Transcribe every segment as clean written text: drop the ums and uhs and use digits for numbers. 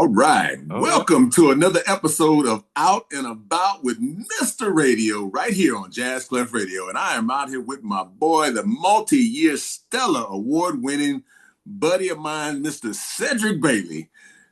All right. Welcome to another episode of Out and About with Mr. Radio right here on Jazz Clef Radio. And I am out here with my boy, the multi-year Stellar Award-winning buddy of mine, Mr. Cedric Bailey.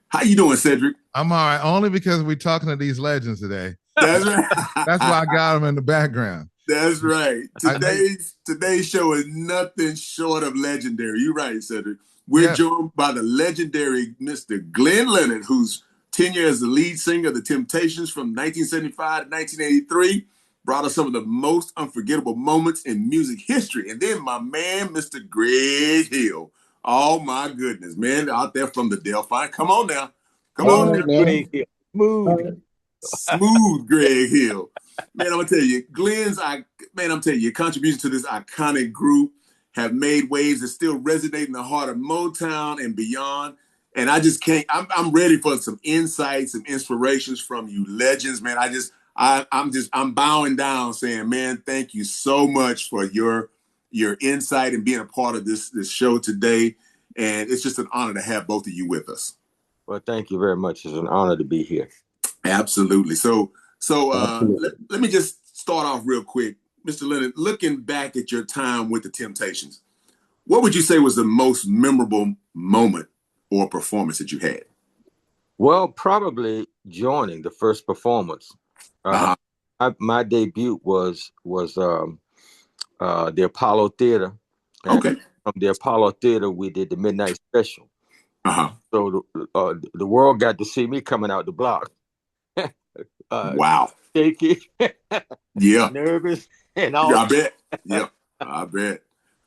How you doing, Cedric? I'm all right, only because we're talking to these legends today. That's right. That's why I got them in the background. That's right. Today's show is nothing short of legendary. You're right, Cedric. We're joined by the legendary Mr. Glenn Leonard, whose tenure as the lead singer of the Temptations from 1975 to 1983 brought us some of the most unforgettable moments in music history. And then my man, Mr. Greg Hill. Oh, my goodness, man, out there from the Delphonics. Come on now. Come on now. Greg Hill. Smooth Greg Hill. Man, I'm going to tell you, I'm telling you, your contribution to this iconic group have made waves that still resonate in the heart of Motown and beyond. And I just can't, I'm ready for some insights and inspirations from you legends, man. I'm bowing down saying, man, thank you so much for your insight and being a part of this show today. And it's just an honor to have both of you with us. Well, thank you very much. It's an honor to be here. Absolutely. So let me just start off real quick. Mr. Leonard, looking back at your time with the Temptations, what would you say was the most memorable moment or performance that you had? Well, probably joining the first performance. My debut was the Apollo Theater. Okay. From the Apollo Theater, we did the Midnight Special. So the world got to see me coming out the block. Wow. Shaky. Yeah. Nervous. And all. I bet. Yeah, I bet.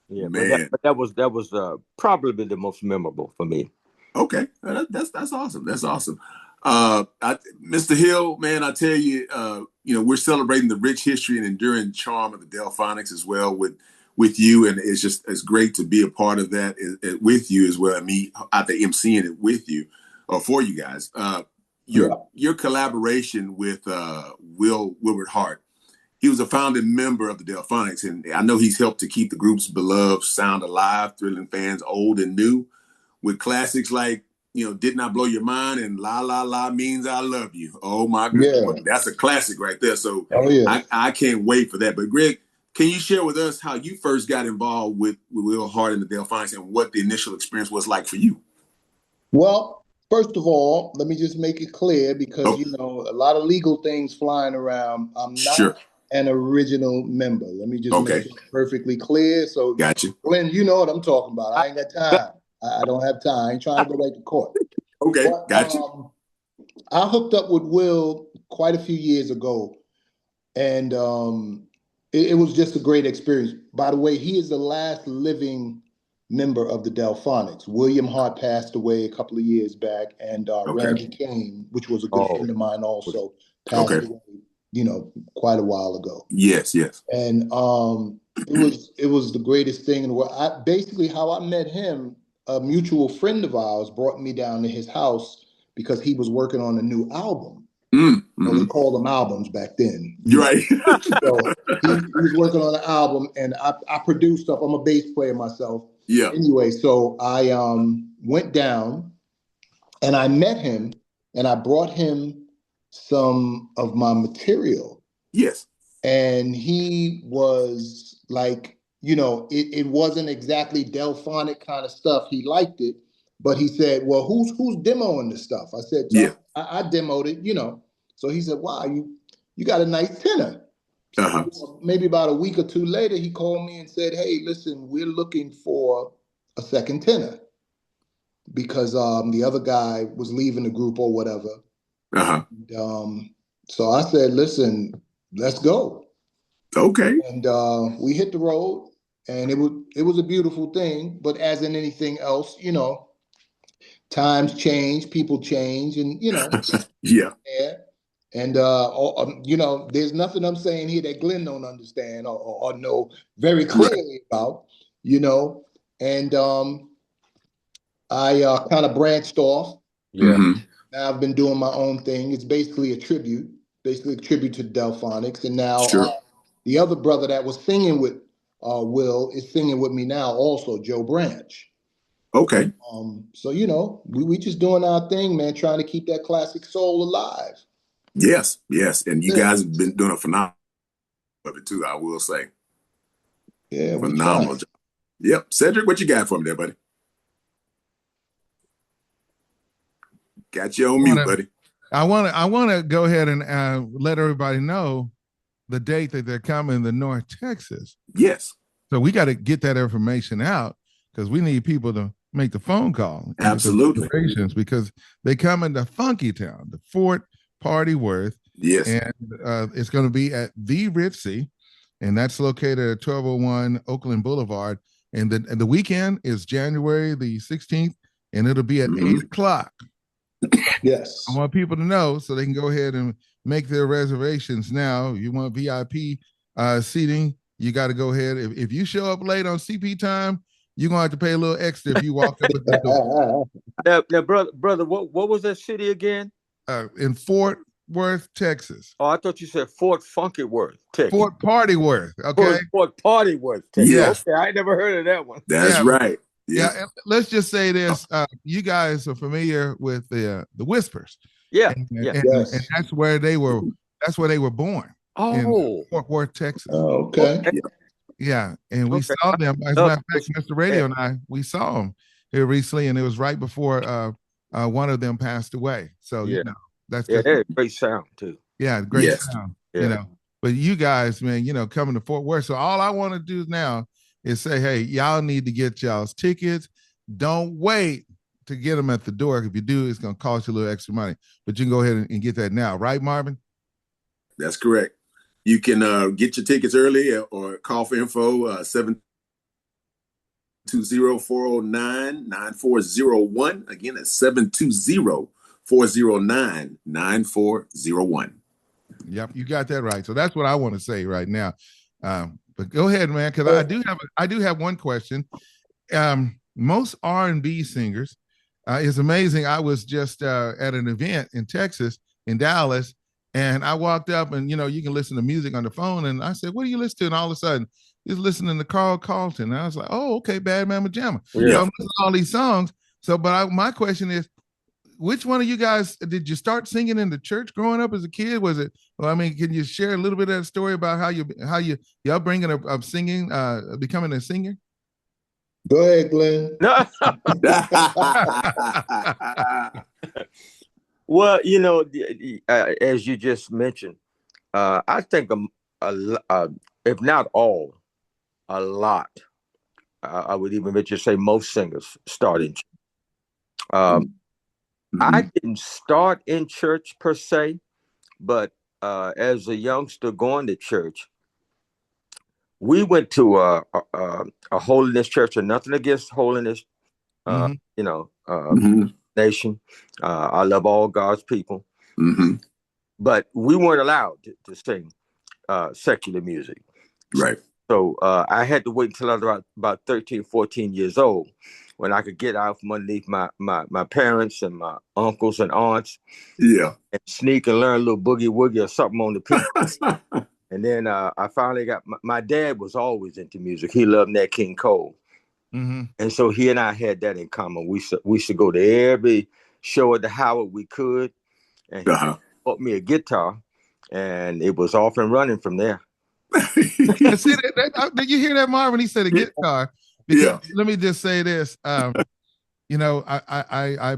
Yeah, man. But that was probably the most memorable for me. Okay, that's awesome. That's awesome. Mr. Hill, man, I tell you, we're celebrating the rich history and enduring charm of the Delphonics as well with you, and it's great to be a part of that with you as well. Me out there emceeing it with you or for you guys. Your collaboration with Will Hart. He was a founding member of the Delphonics, and I know he's helped to keep the group's beloved sound alive, thrilling fans old and new, with classics like, Did Not Blow Your Mind and La La La Means I Love You. Oh, my goodness. That's a classic right there. So I can't wait for that. But, Greg, can you share with us how you first got involved with Will Hart and the Delphonics and what the initial experience was like for you? Well, first of all, let me just make it clear because, a lot of legal things flying around. I'm not an original member. Let me just make it perfectly clear. So, gotcha. Glenn, you know what I'm talking about. I ain't got time. I don't have time. I ain't trying to go back to court. Okay, gotcha. I hooked up with Will quite a few years ago, and it was just a great experience. By the way, he is the last living member of the Delphonics. William Hart passed away a couple of years back, and Randy Kane, which was a good friend of mine also, passed away, quite a while ago. Yes. And it was the greatest thing in the world. How I met him, a mutual friend of ours brought me down to his house because he was working on a new album. Well, they called them albums back then. You're right. So he was working on an album, and I produced stuff. I'm a bass player myself. Yeah. Anyway, so I went down and I met him, and I brought him some of my material. Yes. And he was like, it wasn't exactly Delphonic kind of stuff. He liked it, but he said, well, who's demoing this stuff? I said, I demoed it, So he said, wow, you got a nice tenor. So, maybe about a week or two later, he called me and said, hey, listen, we're looking for a second tenor because the other guy was leaving the group or whatever. And, so I said, listen, let's go. Okay. And we hit the road, and it was a beautiful thing. But as in anything else, times change, people change, and yeah. And there's nothing I'm saying here that Glenn don't understand or know very clearly about, And I kind of branched off. Yeah. Now I've been doing my own thing. It's basically a tribute to Delphonics. And now the other brother that was singing with Will is singing with me now also, Joe Branch. Okay. So we just doing our thing, man, trying to keep that classic soul alive. Yes, and you guys have been doing a phenomenal of it too, I will say. Yeah, phenomenal job. Yep. Cedric, what you got for me there, buddy? Got you on mute, buddy. I want to go ahead and let everybody know the date that they're coming to North Texas. Yes. So we got to get that information out because we need people to make the phone call. Absolutely. Because they come into Funky Town, the Fort Party Worth. Yes. And it's going to be at the Ritzy, and that's located at 1201 Oakland Boulevard. And the weekend is January the 16th, and it'll be at 8 o'clock. Yes. I want people to know so they can go ahead and make their reservations now. You want VIP seating, you got to go ahead. If you show up late on CP time, you're going to have to pay a little extra if you walk up at the door. Now, brother, what was that city again? In Fort Worth, Texas. Oh, I thought you said Fort Funky Worth, Texas. Fort Party Worth, okay? Fort Party Worth, Texas. Yes. Okay, I never heard of that one. That's right. Yeah, let's just say this. You guys are familiar with the Whispers. Yeah. And that's where they were born. Oh. In Fort Worth, Texas. Oh, okay. Yeah. And we saw them. As a matter of fact, Mr. Radio and I, we saw them here recently, and it was right before one of them passed away. So that's great sound too. Yeah, great sound. Yeah. But you guys, man, coming to Fort Worth. So all I want to do now is say, hey, y'all need to get y'all's tickets. Don't wait to get them at the door. If you do, it's going to cost you a little extra money. But you can go ahead and get that now. Right, Marvin? That's correct. You can get your tickets early or call for info 720-409-9401. Again, that's 720-409-9401. Yep, you got that right. So that's what I want to say right now. But go ahead, man, because I do have one question. Most R&B singers, it's amazing. I was just at an event in Texas, in Dallas, and I walked up and, you can listen to music on the phone. And I said, what do you listen to? And all of a sudden, he's listening to Carl Carlton. And I was like, oh, okay, Bad Mama Jamma. I'm listening to all these songs. So, but my question is, which one of you guys did you start singing in the church growing up as a kid? Was it? Well, I mean, can you share a little bit of that story about how your upbringing of singing, becoming a singer? Go ahead, Glenn. Well, as you just mentioned, I think if not all, a lot. I would even venture to say most singers start in church. I didn't start in church per se, but as a youngster going to church, we went to a holiness church, and nothing against holiness, nation. I love all God's people, but we weren't allowed to sing secular music. Right. So I had to wait until I was about 13, 14 years old when I could get out from underneath my parents and my uncles and aunts. Yeah. And sneak and learn a little boogie woogie or something on the piano. And then I finally got, my dad was always into music. He loved Nat King Cole. And so he and I had that in common. We should go to every show at the Howard we could. And he bought me a guitar, and it was off and running from there. See, did you hear that, Marvin? He said a guitar. Because, let me just say this. I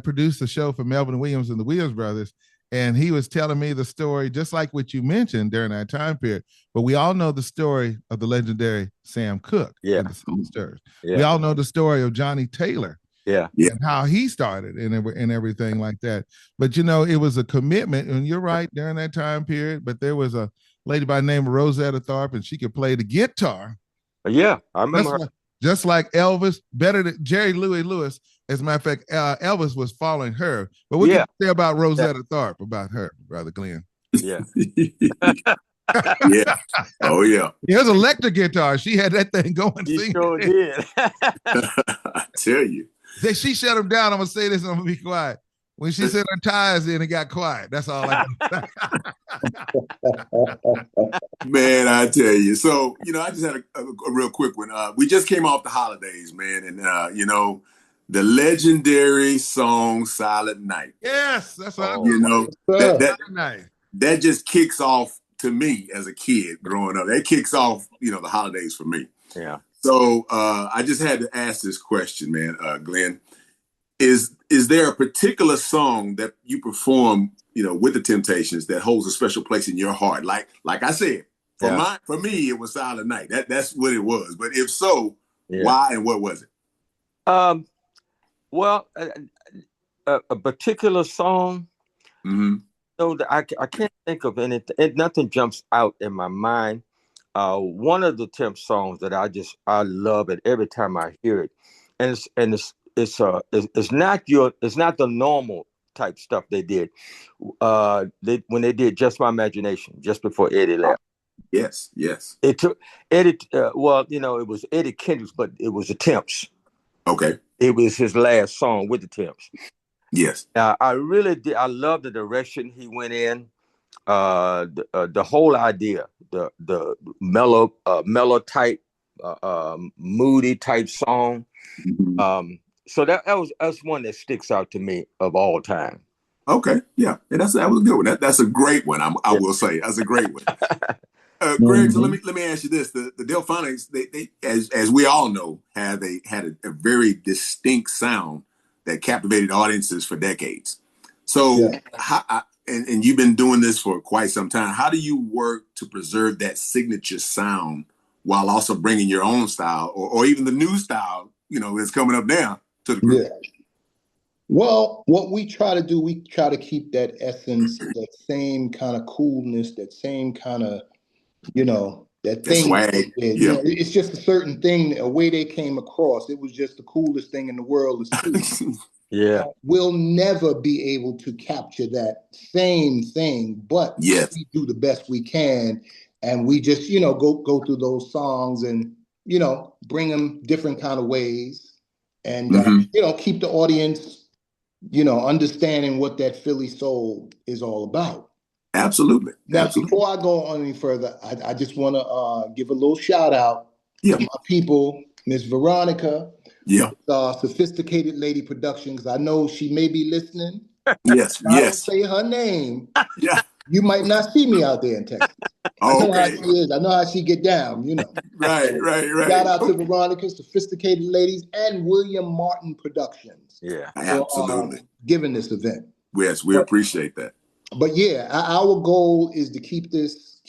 produced a show for Melvin Williams and the Williams Brothers, and he was telling me the story, just like what you mentioned during that time period. But we all know the story of the legendary Sam Cooke and the Soul Stirrers. We all know the story of Johnny Taylor. And how he started and everything like that. But, it was a commitment, and you're right, during that time period. But there was a lady by the name of Rosetta Tharpe, and she could play the guitar. Yeah, I remember her. Just like Elvis, better than Jerry Louis Lewis. As a matter of fact, Elvis was following her. But what can you say about Rosetta Tharpe, about her, Brother Glenn? Yeah. Oh, yeah. It was an electric guitar. She had that thing going. She sure did. I tell you. She shut him down. I'm going to say this and I'm going to be quiet. When she said her tires in, it got quiet. That's all I can Man, I tell you. So, I just had a real quick one. We just came off the holidays, man. And, The legendary song "Silent Night." Yes, that's what I'm You know that that just kicks off to me as a kid growing up. That kicks off, the holidays for me. Yeah. So I just had to ask this question, man, Glenn. Is there a particular song that you perform, with the Temptations that holds a special place in your heart? Like I said, for me, it was Silent Night. That's what it was. But if so, why and what was it? Well, a particular song. Mm-hmm. No, I can't think of anything. Nothing jumps out in my mind. One of the Temp songs that I love it every time I hear it, and it's not the normal type stuff they did. When they did Just My Imagination just before Eddie left. Yes. It took Eddie. It was Eddie Kendricks, but it was the Temps. Okay. It was his last song with the Temps. Yes. I really did. I love the direction he went in. The whole idea, the mellow type, moody type song. Mm-hmm. So that's one that sticks out to me of all time. Okay, yeah, that was a good one. That's a great one. I will say that's a great one. Greg, so let me ask you this: the Delphonics, they as we all know, had a very distinct sound that captivated audiences for decades. So, and you've been doing this for quite some time. How do you work to preserve that signature sound while also bringing your own style, or even the new style, that's coming up now to the group? Yeah. Well, what we try to do, we try to keep that essence, that same kind of coolness, that same kind of, that thing. Swag. Yeah. It's just a certain thing, a way they came across. It was just the coolest thing in the world to see. Yeah. We'll never be able to capture that same thing, but we do the best we can. And we just, go through those songs and, bring them different kind of ways and, keep the audience understanding what that Philly soul is all about. Absolutely. Now, before I go on any further, I just want to give a little shout out to my people, Miss Veronica, Sophisticated Lady Productions. I know she may be listening. Yes. I don't say her name. Yeah. You might not see me out there in Texas. I know how she is. I know how she get down, Right. Shout out to Veronica, Sophisticated Ladies, and William Martin Productions. Yeah, absolutely. For giving this event. Yes, we appreciate that. But yeah, our goal is to keep this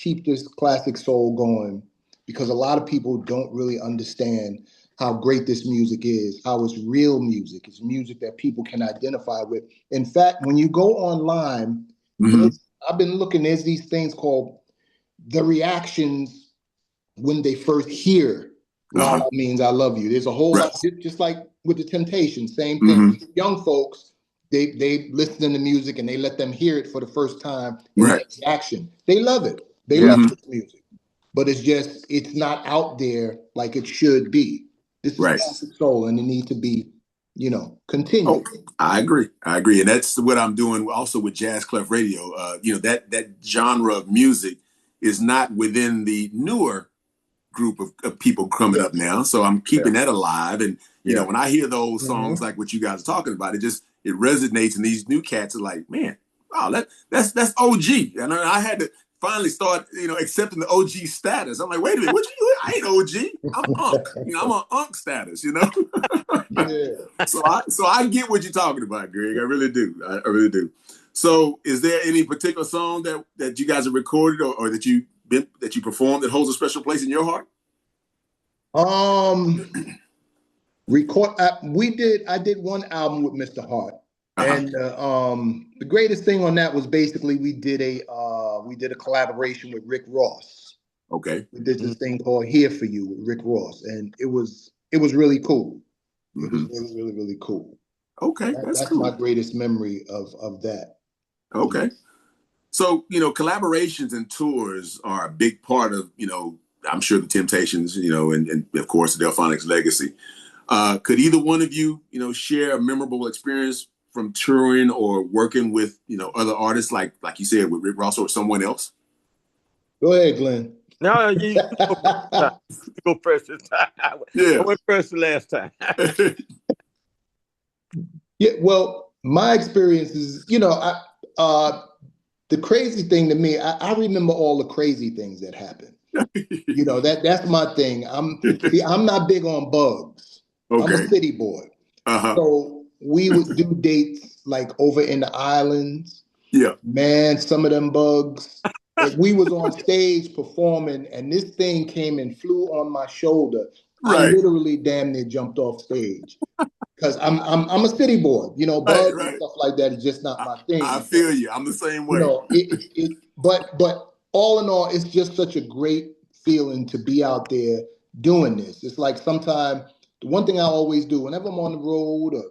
classic soul going, because a lot of people don't really understand how great this music is, how it's real music. It's music that people can identify with. In fact, when you go online, I've been looking, there's these things called the reactions when they first hear "La La Means I Love You." There's a whole lot, just like with the Temptations, same thing. Young folks, they listen to music and they let them hear it for the first time in reaction. They love it. They love this music. But it's not out there like it should be. This is classic soul, and it needs to be, continued. Oh, I agree. And that's what I'm doing also with Jazz Clef Radio. That genre of music is not within the newer group of people coming up now. So I'm keeping that alive. And, when I hear those songs like what you guys are talking about, it resonates. And these new cats are like, man, wow, that's OG. And I had to finally start, accepting the OG status. I'm like, wait a minute, what you? I ain't OG. I'm Unk. I'm on Unk status. So I get what you're talking about, Greg. I really do. I really do. So, is there any particular song that you guys have recorded or that you performed that holds a special place in your heart? I did one album with Mr. Hart. And the greatest thing on that was basically we did a collaboration with Rick Ross. Okay. We did this thing called "Here for You" with Rick Ross, and it was really cool. It was really, really, really cool. Okay, that's cool. My greatest memory of that. Okay. So, collaborations and tours are a big part of, I'm sure the Temptations, and of course the Delphonics legacy. Could either one of you, share a memorable experience from touring or working with, other artists like you said with Rick Ross or someone else? Go ahead, Glenn. No, you go first this time. I went first the last time. Yeah, well, my experience is, the crazy thing to me, I remember all the crazy things that happened. That's my thing. I'm not big on bugs. Okay. I'm a city boy. So we would do dates like over in the islands. Yeah. Man, some of them bugs. Like we was on stage performing and this thing came and flew on my shoulder. Right. I literally damn near jumped off stage. Because I'm a city boy, bugs and stuff like that is just not my thing. I feel you. I'm the same way. But all in all, it's just such a great feeling to be out there doing this. It's like sometimes the one thing I always do whenever I'm on the road or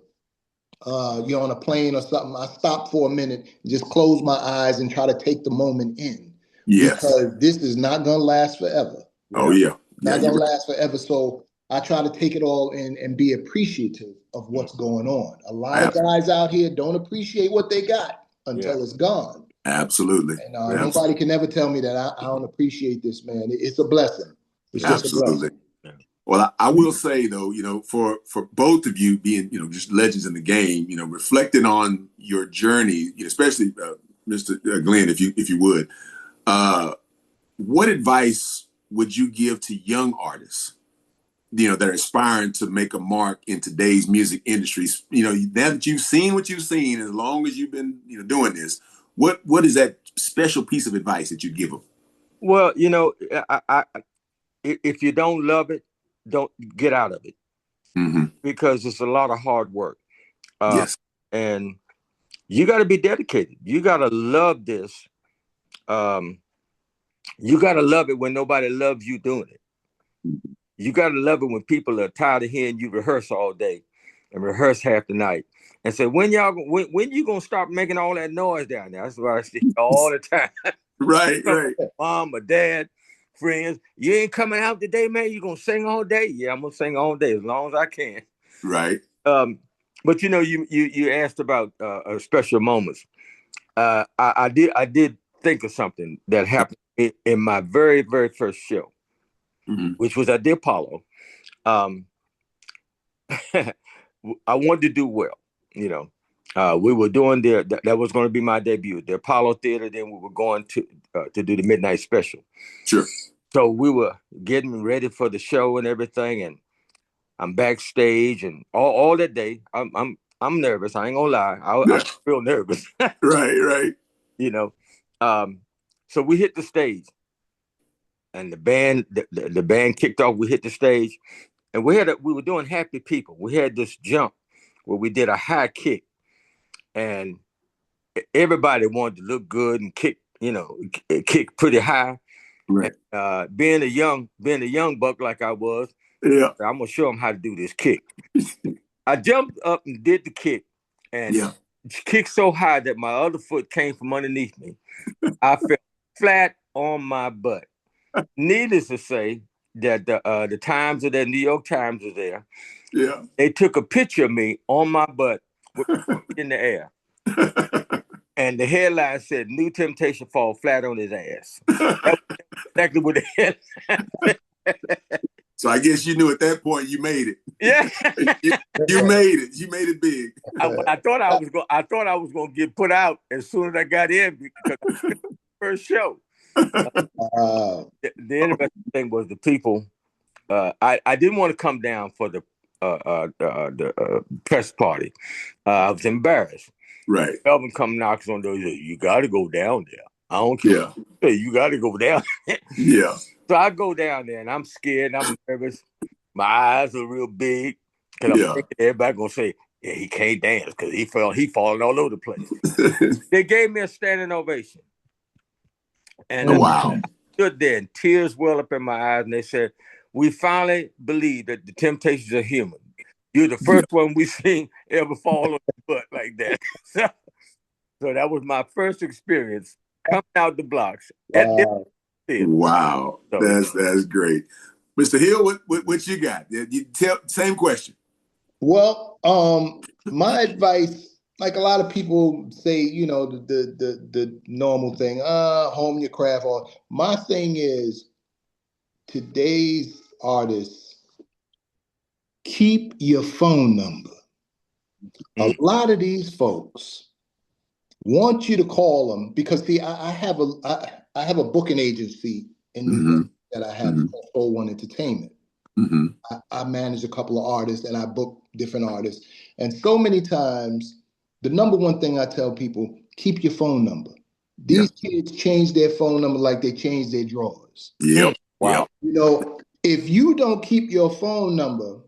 on a plane or something, I stop for a minute, just close my eyes and try to take the moment in. Yes. Because this is not gonna last forever. Oh yeah. Not gonna last forever. So I try to take it all in and be appreciative of what's going on. A lot of guys out here don't appreciate what they got until it's gone. Absolutely. And nobody can ever tell me that I don't appreciate this, man. It's a blessing. It's just a blessing. Well, I will say though, for both of you being, just legends in the game, reflecting on your journey, especially Mr. Glenn, if you would, what advice would you give to young artists, that are aspiring to make a mark in today's music industry? Now that you've seen what you've seen, as long as you've been, doing this, what is that special piece of advice that you give them? Well, I if you don't love it, don't get out of it, because it's a lot of hard work. Yes, and you got to be dedicated. You got to love this. You got to love it when nobody loves you doing it. You got to love it when people are tired of hearing you rehearse all day and rehearse half the night and say, when you gonna stop making all that noise down there? That's what I see all the time. Right. Mom or dad, friends, you ain't coming out today, man. You gonna sing all day? Yeah, I'm gonna sing all day as long as I can. Right. But you asked about special moments. I did think of something that happened in my very, very first show, which was at the Apollo. I wanted to do well, we were doing that was going to be my debut, the Apollo Theater. Then we were going to do the midnight special. Sure. So we were getting ready for the show and everything, and I'm backstage and all that day. I'm nervous. I ain't gonna lie. I feel nervous. Right. So we hit the stage, and the band kicked off. We hit the stage, and we were doing Happy People. We had this jump where we did a high kick, and everybody wanted to look good and kick pretty high. Right. And, being a young buck like I was, I'm gonna show them how to do this kick. I jumped up and did the kick, and kicked so high that my other foot came from underneath me. I fell flat on my butt. Needless to say, that the Times of the New York Times was there. Yeah. They took a picture of me on my butt with in the air. And the headline said, "New Temptation fall flat on his ass." That was exactly what the headline. So I guess you knew at that point you made it. Yeah. you made it. You made it big. I thought I was gonna get put out as soon as I got in because I was the first show. The interesting thing was the people. I didn't want to come down for the press party. I was embarrassed. Right. Melvin come knocks on the door. You got to go down there. I don't care. Yeah. Hey, you got to go down. Yeah. So I go down there and I'm scared. I'm nervous. My eyes are real big. Cause I'm thinking everybody gonna say, "Yeah, he can't dance because he falling all over the place." They gave me a standing ovation. And I stood there and tears well up in my eyes, and they said, "We finally believe that the Temptations are human. You're the first one we seen ever fall on the butt like that." So that was my first experience coming out the blocks. Wow, that's great, Mr. Hill. What you got? You same question. Well, my advice, like a lot of people say, the normal thing, hone your craft. Or my thing is, today's artists, keep your phone number. A lot of these folks want you to call them because see, I have a booking agency in New York that I have called Soul One Entertainment. I manage a couple of artists and I book different artists. And so many times, the number one thing I tell people, keep your phone number. These kids change their phone number like they change their drawers. Wow. You know, if you don't keep your phone number,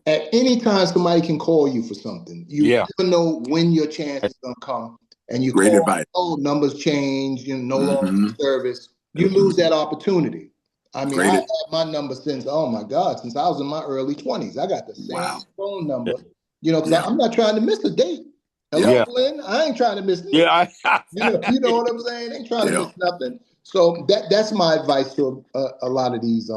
at any time somebody can call you for something. You never know when your chance is gonna come. And you Great call, advice. oh, numbers change, you know, no longer in service. You lose that opportunity. I mean, I had my number since, oh my God, since I was in my early 20s. I got the same phone number, you know, because I'm not trying to miss a date. Hello, Glenn. I ain't trying to miss nothing. You know what I'm saying? Ain't trying to miss nothing. So that's my advice to a lot of these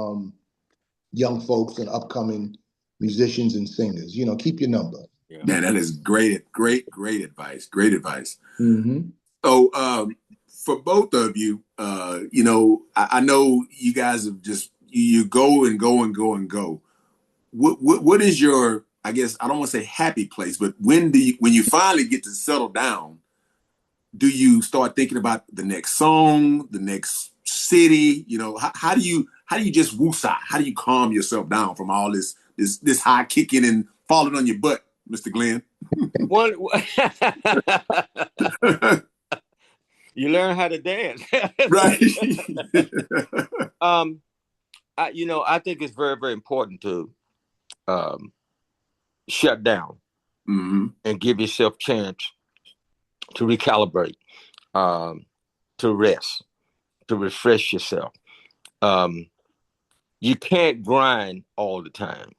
young folks and upcoming musicians and singers. You know, keep your number. Man, that is great advice. Great advice. Mm-hmm. So, for both of you, you know, I know you guys have just you go and go and go and go. What is your, I guess I don't want to say happy place, but when you finally get to settle down, do you start thinking about the next song, the next city? You know, how do you just woosah? How do you calm yourself down from all this high kicking and falling on your butt, Mr. Glenn? You learn how to dance. Right. I think it's very, very important to shut down and give yourself a chance to recalibrate, to rest, to refresh yourself. You can't grind all the time.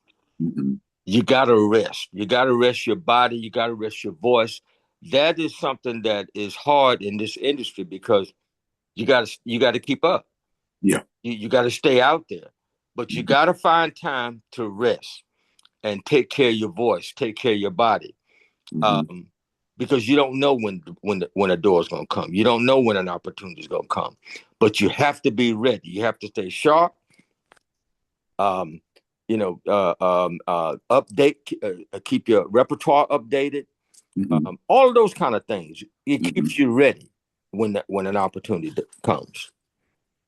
You got to rest. You got to rest your body. You got to rest your voice. That is something that is hard in this industry because you got to keep up. Yeah. You got to stay out there, but you got to find time to rest and take care of your voice, take care of your body. Because you don't know when a door is going to come. You don't know when an opportunity is going to come, but you have to be ready. You have to stay sharp. Update, keep your repertoire updated. All of those kind of things. It keeps you ready when an opportunity comes.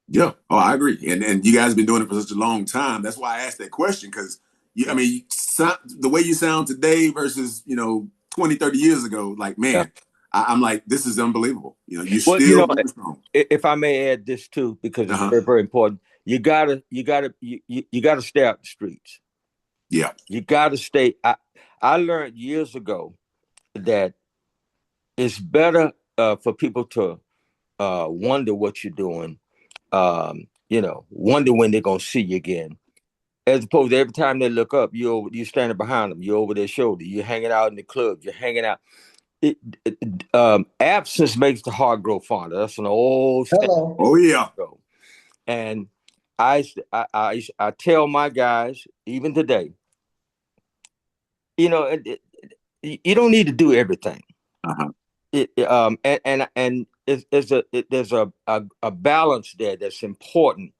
Yeah. Oh, I agree. And you guys have been doing it for such a long time. That's why I asked that question, because the way you sound today versus, 20, 30 years ago, like, man, I'm like, this is unbelievable. You still very strong. If I may add this too, because it's very, very important. You gotta stay out the streets. Yeah. You gotta stay. I learned years ago that it's better for people to wonder what you're doing, wonder when they're gonna see you again, as opposed to every time they look up, you're standing behind them, you're over their shoulder, you're hanging out in the club, you're hanging out. Absence makes the heart grow fonder. That's an old saying. Oh yeah. And I tell my guys even today, you don't need to do everything. And there's a balance there that's important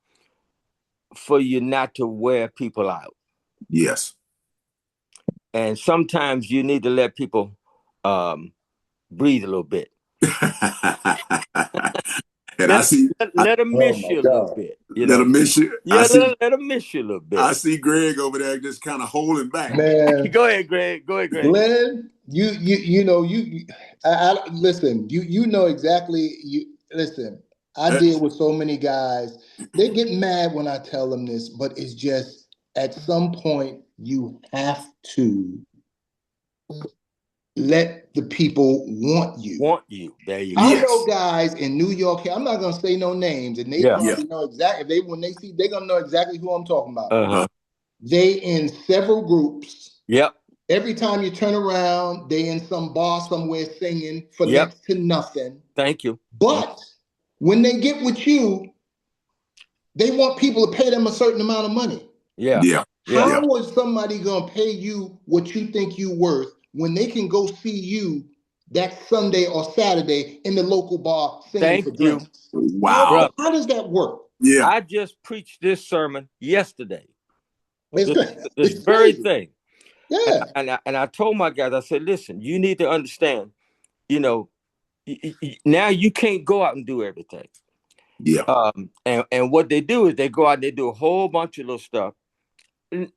for you not to wear people out. Yes. And sometimes you need to let people breathe a little bit. And let them miss you a little bit. Let them miss you. Yeah, let them miss you a little bit. I see Greg over there just kind of holding back. Man, go ahead, Greg. Glenn, listen. You know exactly. Listen. I deal with so many guys. They get mad when I tell them this, but it's just at some point you have to let the people want you. There you go. I know guys in New York. I'm not gonna say no names, and they probably know exactly. When they see, they're gonna know exactly who I'm talking about. They in several groups. Yep. Every time you turn around, they in some bar somewhere singing for next to nothing. Thank you. But when they get with you, they want people to pay them a certain amount of money. Yeah. How is somebody gonna pay you what you think you worth when they can go see you that Sunday or Saturday in the local bar singing for drinks? Wow. How does that work? Yeah. I just preached this sermon yesterday. This It's very crazy. thing. Yeah. And I told my guys, I said, listen, you need to understand, you know, now you can't go out and do everything. Yeah. And what they do is they go out and they do a whole bunch of little stuff,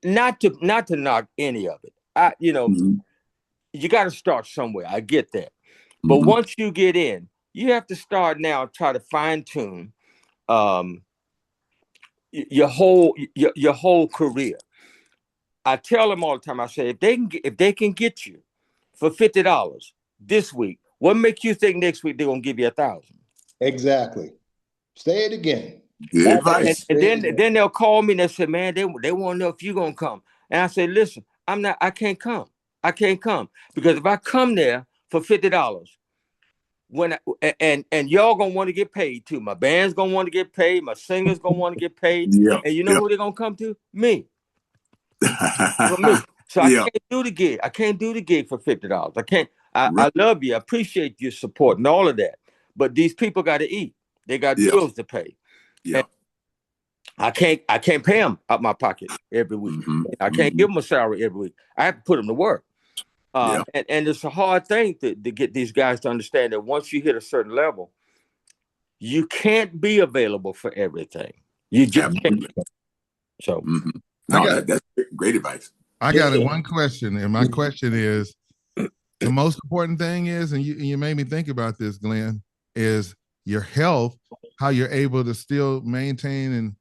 not to knock any of it. Mm-hmm. You got to start somewhere. I get that, but Mm-hmm. once you get in, you have to start now. Try to fine tune your whole career. I tell them all the time. I say if they can get you for $50 this week, what makes you think next week they're gonna give you 1,000? Exactly. Say it again. Good advice. And then they'll call me and they say, man, they want to know if you're gonna come. And I say, listen, I can't come. I can't come because if I come there for $50, and y'all gonna want to get paid too. My band's gonna want to get paid. My singers gonna want to get paid. Yeah. And you know who they're gonna come to? Me. For me. So I can't do the gig. I can't do the gig for $50. I can't. I love you. I appreciate your support and all of that. But these people got to eat. They got bills to pay. Yeah. And I can't pay them out my pocket every week. Mm-hmm. I can't give them a salary every week. I have to put them to work. And it's a hard thing to get these guys to understand that once you hit a certain level, you can't be available for everything. You just can't. So that's great advice. I got one question, and my question is, the most important thing is, and you made me think about this, Glenn, is your health, how you're able to still maintain and,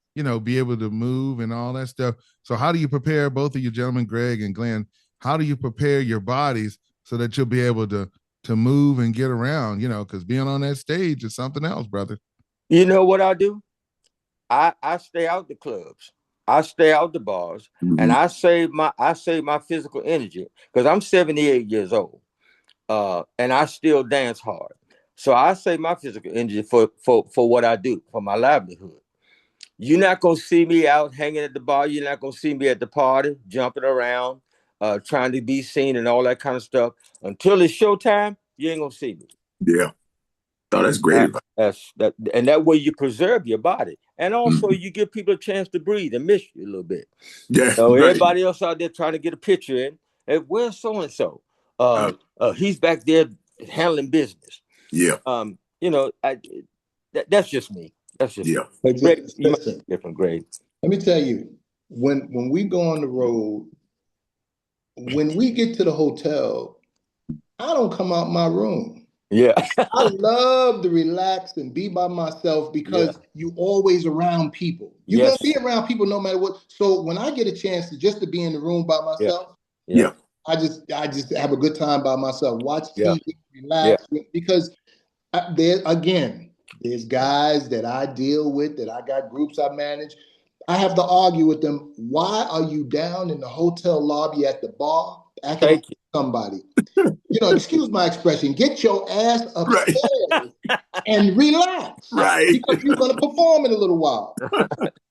be able to move and all that stuff. So how do you prepare, both of you gentlemen, Greg and Glenn, how do you prepare your bodies so that you'll be able to move and get around, because being on that stage is something else, brother. You know what I do? I stay out the clubs. I stay out the bars, and I save my physical energy because I'm 78 years old, and I still dance hard. So I save my physical energy for what I do, for my livelihood. You're not gonna see me out hanging at the bar. You're not gonna see me at the party, jumping around, trying to be seen and all that kind of stuff. Until it's showtime, you ain't gonna see me. Yeah. Oh, that's great advice. And that way you preserve your body. And also you give people a chance to breathe and miss you a little bit. Yeah. So everybody else out there trying to get a picture in, and where's so-and-so? He's back there handling business. Yeah. That's just me. That's just me. Greg, you might be different, Greg. Let me tell you, when we go on the road, when we get to the hotel, I don't come out my room. Yeah. I love to relax and be by myself because you always around people. You're gonna be around people no matter what. So when I get a chance to be in the room by myself, I just have a good time by myself. Watch TV, relax, because there's guys that I deal with, that I got groups I manage. I have to argue with them. Why are you down in the hotel lobby at the bar acting like somebody? Excuse my expression. Get your ass upstairs and relax. Because you're going to perform in a little while.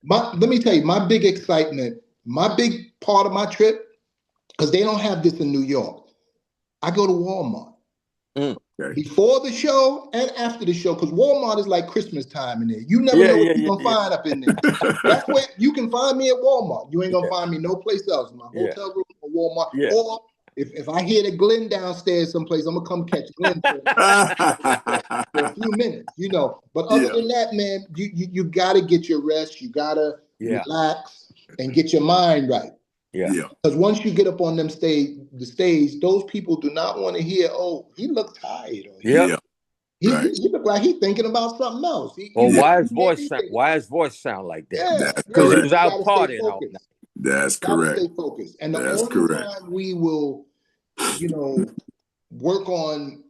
Let me tell you, my big excitement, my big part of my trip, because they don't have this in New York. I go to Walmart. Before the show and after the show, because Walmart is like Christmas time in there. You never know what you're going to find up in there. That's where you can find me at Walmart. You ain't going to find me no place else. My hotel room or Walmart. Or if I hear that Glenn downstairs someplace, I'm going to come catch Glenn for a few minutes, But other than that, man, you got to get your rest. You got to relax and get your mind right. Because once you get up on the stage, those people do not want to hear, oh, he looked tired. Or he looked like he's thinking about something else. Why his voice sound like that? Because he was out partying all night. That's correct. Stay focused. And the only time we will, work on,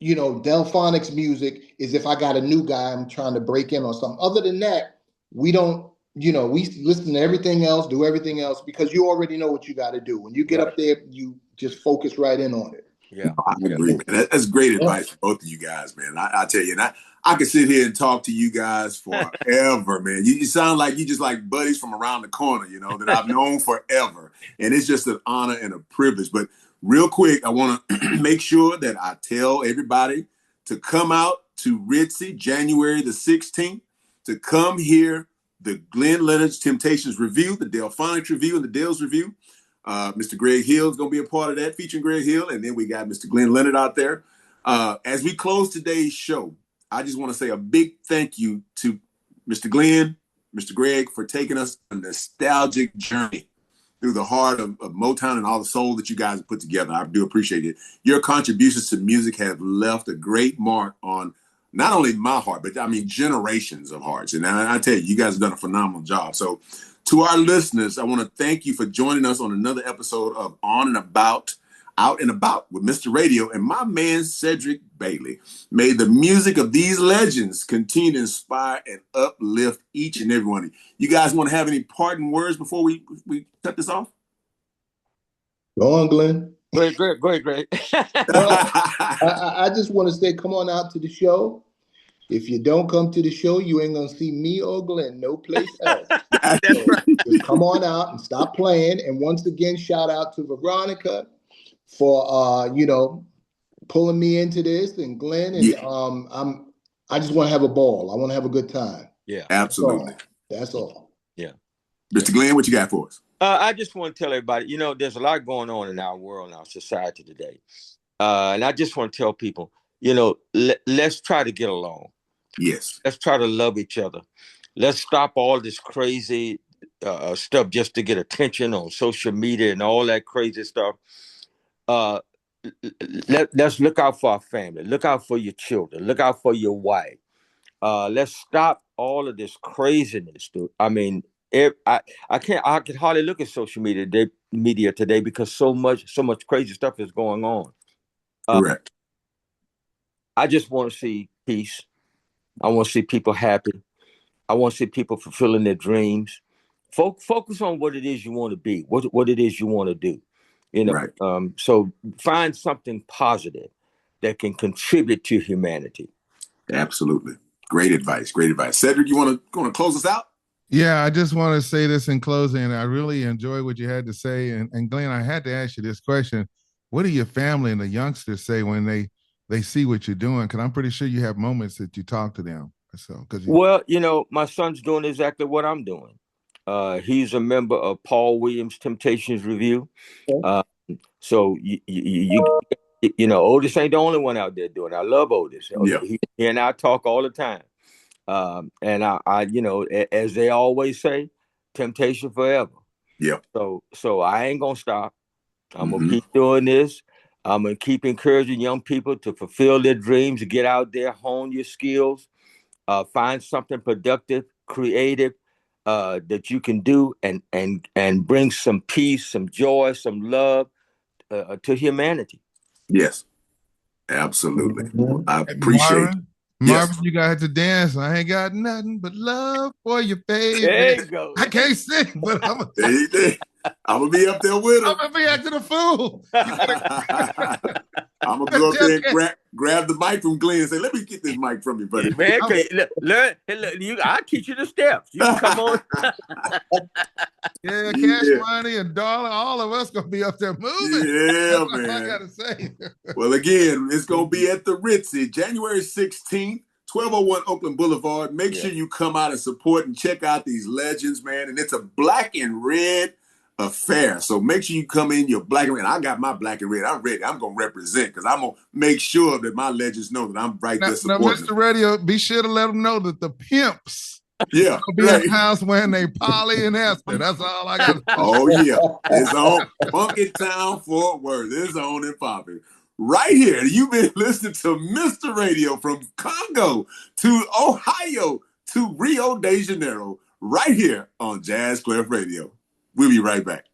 Delphonics music is if I got a new guy I'm trying to break in or something. Other than that, we don't. We listen to everything else, do everything else, because you already know what you got to do. When you get up there, you just focus right in on it. Yeah, I agree, man. That's great advice for both of you guys, man. I tell you, and I could sit here and talk to you guys forever, man. You sound like you just like buddies from around the corner, that I've known forever. And it's just an honor and a privilege. But real quick, I want to make sure that I tell everybody to come out to Ritzy January the 16th, to come hear the Glenn Leonard's Temptations review, the Delphonics review, and the Dales review. Mr. Greg Hill is going to be a part of that, featuring Greg Hill. And then we got Mr. Glenn Leonard out there. As we close today's show, I just want to say a big thank you to Mr. Glenn, Mr. Greg, for taking us on a nostalgic journey through the heart of Motown and all the soul that you guys have put together. I do appreciate it. Your contributions to music have left a great mark on not only my heart, but I mean generations of hearts. And I tell you, you guys have done a phenomenal job. So to our listeners, I want to thank you for joining us on another episode of On and About, Out and About with Mr. Radio and my man, Cedric Bailey. May the music of these legends continue to inspire and uplift each and every one of you. You guys want to have any parting words before we cut this off? Go on, Glenn. Go ahead, Greg. Well, I just want to say, come on out to the show. If you don't come to the show, you ain't going to see me or Glenn no place else. So right. Just come on out and stop playing. And once again, shout out to Veronica for, pulling me into this, and Glenn. And I just want to have a ball. I want to have a good time. Yeah, absolutely. That's all. Yeah. Mr. Glenn, what you got for us? I just want to tell everybody, there's a lot going on in our world, in our society today. And I just want to tell people, let's try to get along. Yes. Let's try to love each other. Let's stop all this crazy stuff just to get attention on social media and all that crazy stuff. Let's look out for our family. Look out for your children. Look out for your wife. Let's stop all of this craziness, dude. I mean, I can hardly look at social media today because so much crazy stuff is going on. Correct. I just want to see peace. I want to see people happy. I want to see people fulfilling their dreams. Focus on what it is you want to be, what it is you want to do. Right. So find something positive that can contribute to humanity. Absolutely. Great advice. Great advice. Cedric, you want to close us out? Yeah, I just want to say this in closing. I really enjoy what you had to say. And Glenn, I had to ask you this question. What do your family and the youngsters say when they see what you're doing? Because I'm pretty sure you have moments that you talk to them. So, my son's doing exactly what I'm doing. He's a member of Paul Williams' Temptations Review. So Otis ain't the only one out there doing it. I love Otis. Yeah. He and I talk all the time. And I as they always say, temptation forever. Yeah. So I ain't gonna stop. I'm gonna keep doing this. I'm gonna keep encouraging young people to fulfill their dreams, get out there, hone your skills, find something productive, creative, that you can do and bring some peace, some joy, some love to humanity. Yes, absolutely. I appreciate it. Marvin, you got to dance. I ain't got nothing but love for you, baby. There you go. I can't sing, but I'm gonna be up there with him. I'm gonna be acting a fool. I'm gonna go up there and grab the mic from Glenn and say, "Let me get this mic from you, buddy." Man, learn. I'll teach you the steps. You can come on. Yeah, Cash Money and Dollar, all of us gonna be up there moving. Yeah, That's man. all I gotta say. Well, again, it's gonna be at the Ritzy, January 16th, 1201 Oakland Boulevard. Make sure you come out and support and check out these legends, man. And it's a black and red affair. So make sure you come in your black and red. I got my black and red. I'm ready. I'm gonna represent because I'm gonna make sure that my legends know that I'm right there supporting. Now, Mr. Radio, be sure to let them know that the pimps. Yeah, be in the house wearing they Polly and Esther. That's all I got. Oh yeah, it's on Funky Town, Fort Worth. It's on and popping right here. You've been listening to Mr. Radio from Congo to Ohio to Rio de Janeiro, right here on Jazz Clef Radio. We'll be right back.